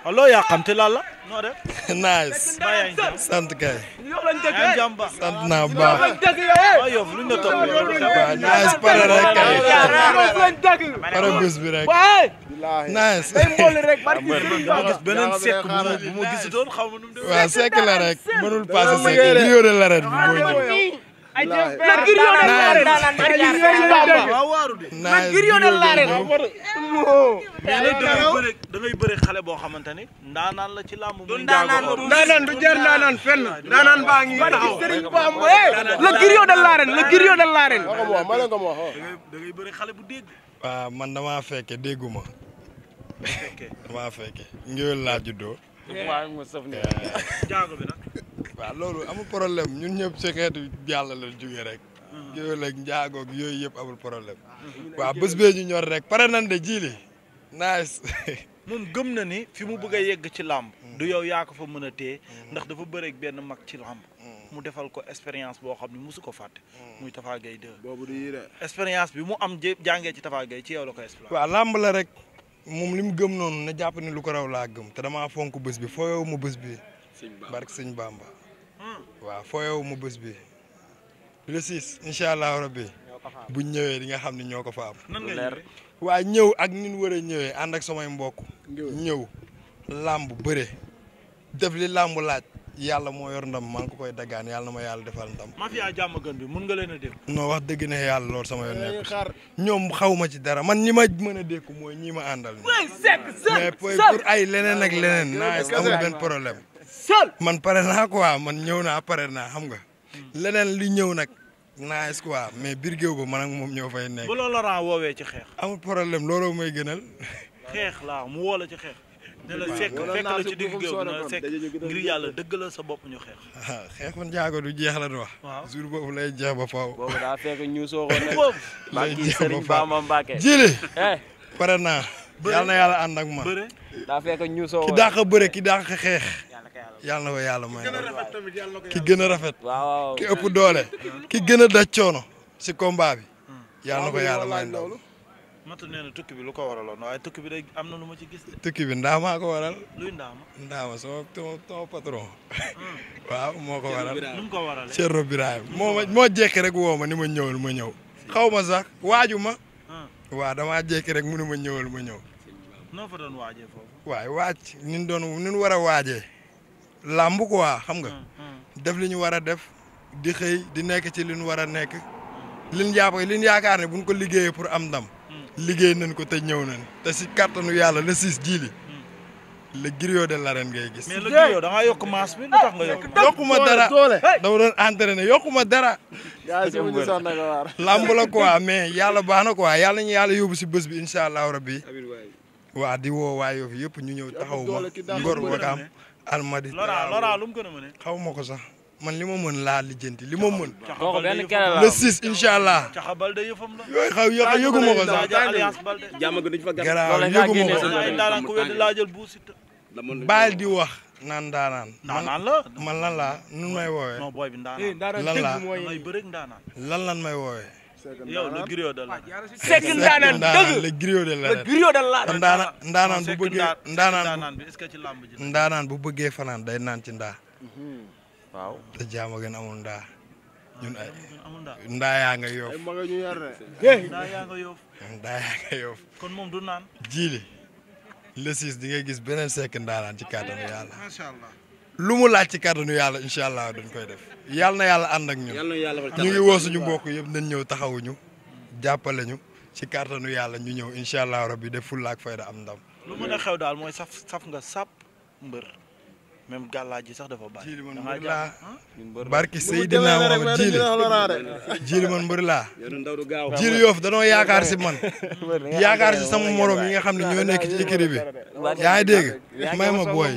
allo yaa xam te la noo def. nice. sant kay. sant naa bu baax. waaw yow luñ la toppee. waaw nice pare rek kay. pare bés bi rek. nice. dama gis beneen sekk bu ma gisutoon xaw ma nu mu demee. waaw sekk la rek mënul passé sekk griot de l'arène bi moo ñëw. da ngay bëre xale boo xamante ni ndaanaan la ci làmb mu ndaanaan du jar ndaanaan fenn ndaanaan baa ngi taxaw le griot de l'arène le griot de l'arène da ngay bëre xale bu dégg. waaw man damaa fekke dégguma damaa fekke ngéwél laa juddoo. jaago bi nag. waaw loolu amul problème ñun ñëpp ci xeetu yàlla la jógee rek. ngéwél ak njaagoog yooyu yëpp amul problème. waaw bés bee ñu ñor rek pare nan de jiili. nice. moom gëm na ni fi mu bëgg a yegg ci làmb. du yow yaa ko fa mën a téye ndax dafa bëreeg benn mag ci làmb. mu defal ko expérience boo xam ne mosu ko fàtte. muy Tafa Gueye 2. boobu du yire expérience bi mu am jàngee ci Tafa Gueye ci yow la ko expérience. waaw làmb la rek moom li mu gëm noonu na jàpp ni lu ko raw laa gëm te damaa fonk bés bi fooyewu ma bés bi. barke sëñ Bamba. waaw fooyewu ma bés bi. le 6 incha allah rabbi buñ ñëwee di nga xam ni ñoo ko fa am. nan nga ñëwee. waa ñëw ak ni ñu war a ñëwee ànd ak samay mbokk. ñëw làmb bëre def li làmb laaj. yàlla moo yor ndam maa ngi ko koy daggaan yàlla na ma yàlla defal ndam. mafia jàmm gën bi mun nga leen a dégg. non wax dëgg ne yàlla loolu sama yoon nekk ñoom xaw ma ci dara man ñi ma mën a dékku mooy ñi ma àndal. mais pour ay leneen ak leneen naa amul benn problème. man pare naa quoi man ñëw naa pare naa xam nga. leneen li ñëw nag naa est quoi mais biir géew ba man ak moom ñoo fay nekk. bu la Laurent woowee ci xeex. amul problème looloo may gënal. xeex laa mu woo la ci xeex. ne la fekk la ci digg géew bi ne la fekk ngir yàlla dëgg la sa bopp ñu xeex. xeex man njaago du jeex la du wax. waaw jour boobu lay jeex ba faaw. boobu daa fekk ñu soxla ne. lay jeex ba Serigne faaw Bamba Mbacke. jili pare naa. yàlla na yàlla ànd ak man. bëre. daa fekk ñu soxla. ki dàq bëre ki dàq xeex. yàlla na ko yàlla may. ki gën a rafet. waaw ki ëpp doole. ki gën a daj coono si combat bi. yàlla na ko yàlla may ndaw. Matu nee na tukki bi lu ko waraloon waaye tukki bi day am na lu ma ci gis de. tukki bi ndaamaa ko waral. luy ndaama. ndaama sama patron. waaw moo ko waral. nu mu ko waralee. Thierno Birahim moo jekki rek woo ma ni ma ñëwal ma ñëw. xaw ma sax waaju ma. waaw damaa jekki rek mu ne ma ñëwal ma ñëw. noo fa doon waajee foofu. waaye waaj ni ñu war a waajee. làmb quoi xam nga. def li ñu war a def di xëy di nekk ci li ñu war a nekk. li ñu yaakaar ne buñ ko liggéeyee pour am ndam. liggéey nañ ko te ñëw nañ te si kattanu yàlla le 6 jiili le griot de l'arène ngay gis. mais le griot da ngaa yokk masse bi lu tax nga yokk. yokkuma dara dama doon entraîné yokkuma dara. lamb la quoi mais yàlla baax na quoi yàlla ñu yàlla yóbbu si bés bi incha allahu rabbi. waa di woo waa Yoff yëpp ñu ñëw taxaw ma Ngor Wakaam Almadi. Laurent lu mu gën a mën. xaw ma ko sax man li ma mën laa lijjanti li ma mën. kooku benn kere la le 6 incha allah. Caxabal de yëfam la. yooyu xaw yëgu ma ko sax. alliance Balde. garaaw yëgu ma ko sax. ay ndaanaan ku wedd laa jël bu Siteu. bàyyil di wax naan daanaan. ndaanaan la. man lan laa nu may woowee. non booy bi ndaanaan. lan laa ngay bëreeg ndaanaan. lan may woowee. yow le griot de la. sekk ndaanaan dëgg le griot de la le griot de l'arène ndaanaan bu bëggee ndaanaan bi est-ce que ci làmb ji. ndaanaan bu bëggee fanaan day naan ci ndaa. waaw te jaama gën amul ndaa. ñun ay amul ndaa. ndaa yaa nga Yoff. ndaa yaa nga Yoff. ndaa yaa nga Yoff. kon moom du naan. jiili le 6 di nga gis beneen sekk ndaanaan ci kàttanu yàlla. macha allah. lu mu laaj ci kàttanu yàlla incha allah dañ koy def. yàlla na yàlla ànd ak ñun. ñu ngi woo suñu mbokk yëpp nañ ñëw taxawuñu jàppale ñu ci kàttanu yàlla ñu ñëw incha allah rabbi def fulla ak fayda am ndam. lu mën a xew daal mooy saf nga sap mbër même gàllaaj ji sax dafa bàyyi. jiili man mbër laa barki Seydina Mohamed jiili man mbër laa. jiili Yoff danoo yaakaar si man yaakaar si sama morom yi nga xam ne ñoo nekk ci écurie bi yaa ngi dégg may ma booy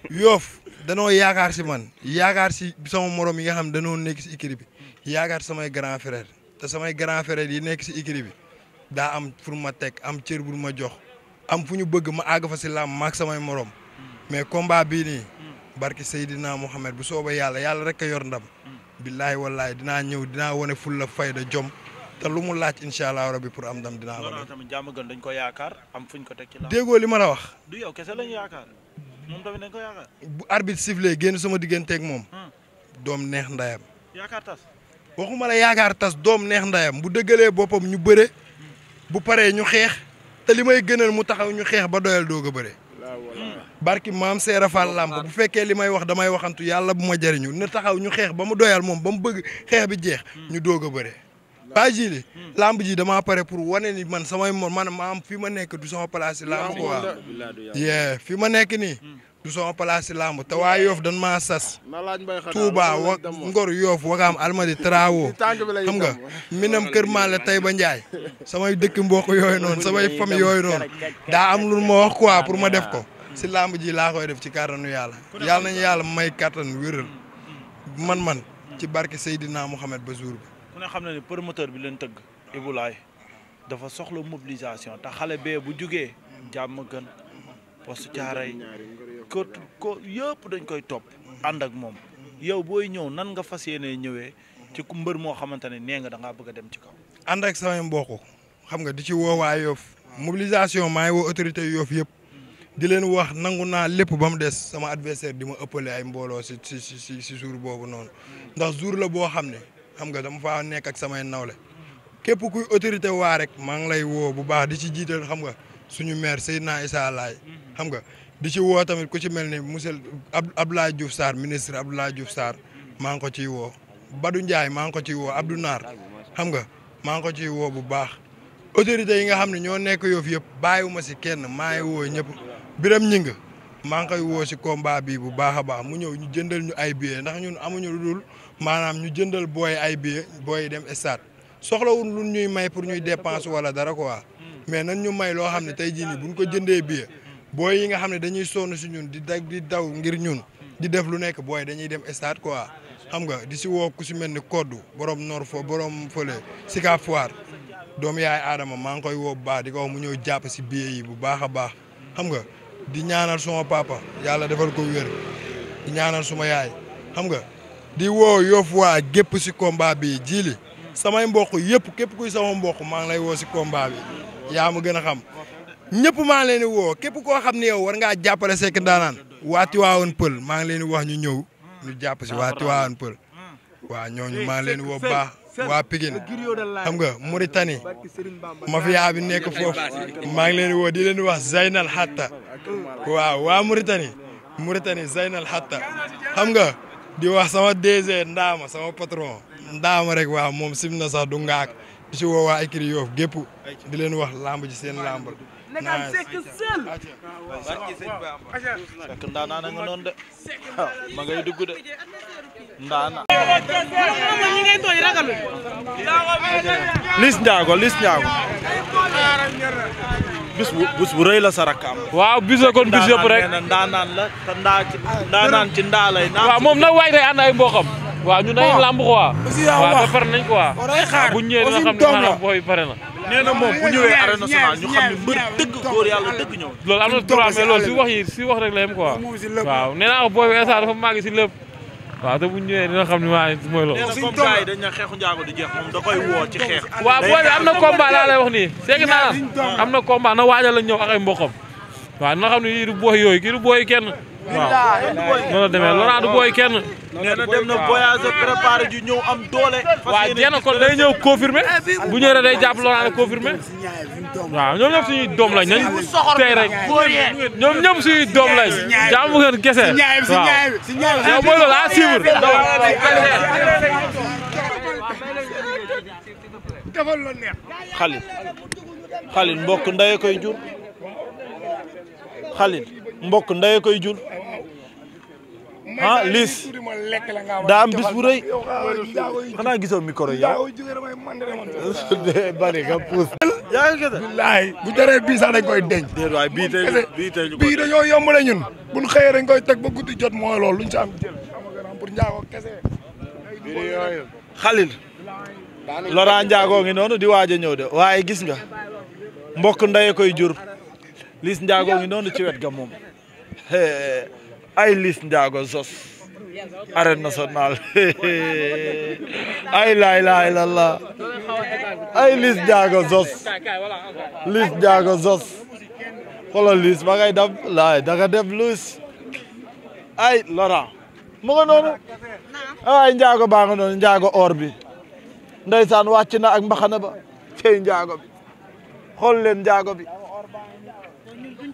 Yoff danoo yaakaar si man yaakaar si sama morom yi nga xam ne danoo nekk si écurie bi yaakaar samay grand frère te samay grand frère yi nekk si écurie bi daa am pour ma teg am cër bu ma jox am fu ñu bëgg ma àgg fa si làmb maag samay morom mais combat bii nii barki Seydina Mohamed bu sooba yàlla rek a yor ndam billaahi wallaahi dinaa ñëw dinaa wane fulla fayda jom te lu mu laaj incha allah rabbi pour am ndam dinaa ko def. tamit jàmm gën dañ ko yaakaar am fuñ ko teg ci làmb. déggoo li ma la wax. du yow kese lañu yaakaar. moom tamit dañ ko yaakaar. bu arbitre sifflé génn sama digganteeg moom. doom neex ndayam. yaakaar tas. waxuma la yaakaar tas doom neex ndayam bu dëggalee boppam ñu bëre bu paree ñu xeex te li may gënal mu taxaw ñu xeex ba doyal doog a bëre. barki maam Seera Fall Lamb bu fekkee li may wax damay waxantu yàlla bu ma jëriñu na taxaw ñu xeex ba mu doyal moom ba mu bëgg xeex bi jeex ñu doog a bëre. ba jili lamb ji damaa pare pour wane ni man samay man maam fi ma nekk du sama place si lamb quoi yee fi ma nekk nii du sama place si lamb te waa Yoff dañ maa sas Touba wa Ngor Yoff Wakaam Almadi Trawo xam nga minam Kër Maale Taïba Ndiaye samay dëkk mbokk yooyu noonu samay famille yooyu noonu daa am lu ma wax quoi pour ma def ko si lamb ji laa koy def ci kàttanu yàlla yàlla nañu yàlla may kàttan wéral man ci barke Seydina Mouhamed ba jour bi. ku ne xam na ni promoteur bi leen tëgg Ibou Laye dafa soxla mobilisation te xale bee bu jugee jàmm gën poste caaray ko yëpp dañ koy topp ànd ak moom yow booy ñëw nan nga fas yéene ñëwee ci ku mbër moo xamante ne nee nga da ngaa bëgg a dem ci kaw. ànd ak samay mbokk xam nga di ci woo waa Yoff mobilisation maa ngi woo autorité Yoff yëpp di leen wax nangu naa lépp ba mu des sama adversaire di ma ëppale ay mbooloo si jour boobu noonu ndax jour la boo xam ne xam nga dama faa nekk ak samay nawle képp kuy autorité waa rek maa ngi lay woo bu baax di ci jiital xam nga suñu maire Seydina Issa Laye xam nga di ci woo tamit ku ci mel ni monsieur Abdoulaye Diouf Sarr ministre Abdoulaye Diouf Sarr maa ngi ko ciy woo Badou Ndiaye maa ngi ko ciy woo Abdou Naar xam nga maa ngi ko ciy woo bu baax autorités yi nga xam ne ñoo nekk Yoff yëpp bàyyiwuma si kenn maa ngi woo ñëpp Biram Ñing maa ngi koy woo si combat bi bu baax a baax mu ñëw ñu jëndal ñu ay billets ndax ñun amuñu lu dul maanaam ñu jëndal booy ay billets booy dem stade soxlawul lu ñuy may pour ñuy dépense wala dara quoi mais nan ñu may loo xam ne tey jii nii buñ ko jëndee billet booy yi nga xam ne dañuy sonn si ñun di daw ngir ñun di def lu nekk booy dañuy dem stade quoi xam nga di si woo ku si mel ni Koddu borom Nord fo borom fële Sika Foire doom yaay Adama maa ngi koy woo bu baax di ko wax mu ñëw jàpp si billet yi bu baax a baax xam nga di ñaanal suma papa yàlla defal ko wér di ñaanal suma yaay xam nga di woo Yoff waa gépp si combat bi jili samay mbokk yëpp képp kuy sama mbokk maa ngi lay woo si combat bi yaa ma gën a xam ñëpp maa ngi leen di woo képp koo xam ne yow war ngaa jàppale Seck Ndanane waa Tivaouane Peulh maa ngi leen di wax ñu ñëw ñu jàpp si waa Tivaouane Peulh waa ñooñu maa ngi leen di woo baax waa Pikine xam nga Mauritanie mafia bi nekk foofu maa ngi leen di woo di leen di wax Zaynal Hatta waaw waa Mauritanie Zaynal Hatta xam nga di wax sama DG Ndaama sama patron Ndaama rek waaw moom sim na sax du ngaak di si woo waa écurie Yoff gépp di leen wax lamb ji seen lamb la Seck Ndanane nga noonu de ma ngay dugg de Ndanane Liss Ndiago bis bu rëy la sarak am waaw bis la kon bis yëpp rek Ndanane la te Ndanane ci ndaa lay naan waaw moom nag waay day ànd ay mboqam waaw ñun dañuy lamb quoi waaw ba pare nañ quoi bu ñëwee dina xam ne maanaam booy pare na nee na moom bu ñëwee arène nationale ñu xam ne mbër dëgg góor yàlla dëgg ñëw loolu am na droit mais loolu si wax rek la yem quoi waaw nee naa ko booy bi instant dafa màgg si lépp waaw te bu ñëwee dina xam ne maa mooy loolu. nee na comme gars yi dañ na xeexu njaago di jeex moom da koy woo ci xeex. waaw booy bi am na combat laa lay wax nii Seck Ndanane am na combat na waajal la ñëw ak ay mboqam waaw dina xam ne yii du booy yooyu kii du booy kenn waaw noonu la demee Laurent du booy kenn. nee na dem na voyage préparé ju ñëw am doole. waaw jeex na kon day ñëw confirmé bu ñëwee day jàpp Laurent confirmé waaw ñoom ñëpp suñuy doom lañ nañ tey rek ñoom ñëpp suñuy doom lañ jaamu ngeen kese waaw yow mooy loolu à suivre. Khalil mbokk ndey koy jur Khalil mbokk ndey koy jur ah Liss daa am bis bu rëy xanaa gisoo micro yi yow bari nga puus yaa ngi gis billaay bu jaree bii sax dañ koy denc déet waay bii tey bii dañoo yombale ñun buñ xëyee dañ koy teg ba guddi jot mooy loolu luñ ci am jël pour njaago kese Khalil Laurent Ndiago ngi noonu di waaj a ñëw de waaye gis nga mbokk ndey koy jur Liss Ndiago ngi noonu ci wet ga moom ay Liss Ndiago Zoss arène nationale ay laay laay lalla ay Liss Ndiago Zoss Liss Ndiago Zoss xoolal Liss ba ngay dam laay da nga def Liss ay Laurent mu nga noonu ay njaago baa nga noonu njaago or bi ndeysaan wàcc na ak mbaxana ba cey njaago bi xool leen njaago bi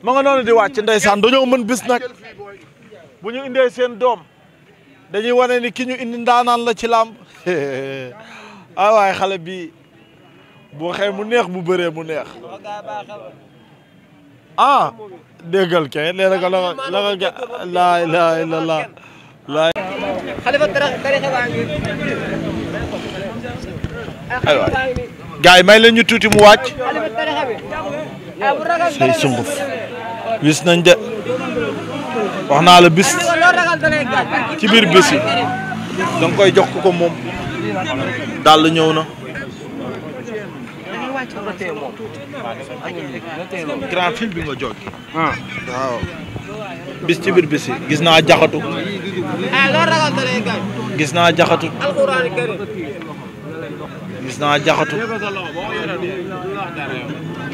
ma nga noonu di wàcc ndeysaan dañoo mën bis nag bu ñu indee seen doom dañuy wane ni ki ñu indi ndaanaan la ci làmb ay waay xale bi bu waxee mu neex bu bëree mu neex ah déggal kay nee na ko la laa ilaaha illallah aywa gars yi may leen ñu tuuti mu wàcc say sunguf wis nañ de wax naa la bis ci biir bis yi da nga koy jox ko moom daal ñëw na grand fil bi nga jóg waaw bis ci biir bis yi gis naa jaxatu gis naa jaxatu gis naa jaxatu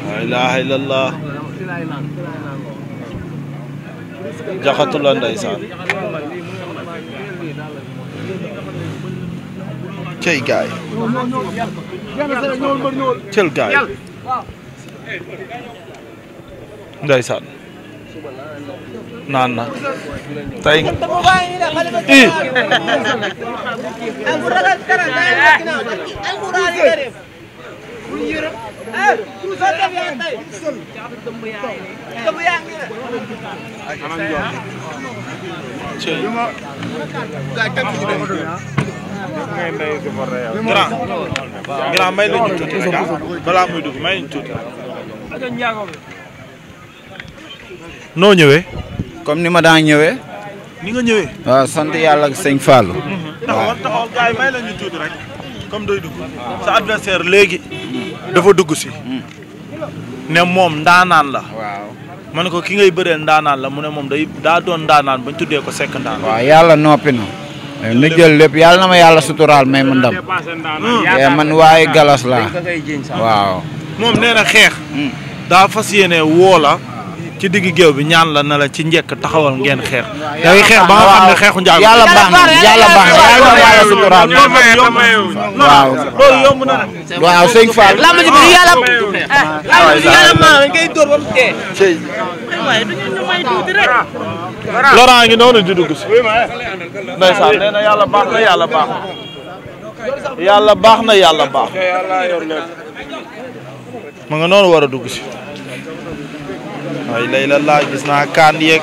la ilaha illallah jaxatu la ndeysaan cey gaay cel gaay ndeysaan naan na tey grand may la ñu tuuti rek balaa muy dugg may ñu tuuti noo ñëwee comme ni ma daan ñëwee. ni nga ñëwee. waaw sant yàlla ak sëñ Fallou. waaw taxawal gars yi may la ñu tuuti rek comme doy dugg sa adversaire léegi dafa dugg si. ne moom ndaanaan la. waaw. ma ne ko ki ngay bëreel ndaanaan la mu ne moom daa doon ndaanaan bañ tuddee ko sekk ndaanaan. waaw yàlla noppi na. nu jël lépp yàlla na ma yàlla suturaal may ma ndam. man waaye galas laa. waaw. moom nee na xeex. daa fas yéene woo la ci digg géew bi ñaan la na la ci njëkk taxawal ngeen xeex. da ngay xeex ba nga xam ne xeexu njaago. yàlla baax na yàlla baax na yàlla na ma yàlla suturaal. waaw loolu yomb na. waaw sëñ Fall. lamb ji bi yàlla maa dañ koy dóor ba mu dee. Laurent ngi noonu di dugg si. ndeysaan nee na yàlla baax na yàlla baax na. yàlla baax na yàlla baax. ma nga noonu war a dugg si. waaye lay la laa gis naa kaan yeeg.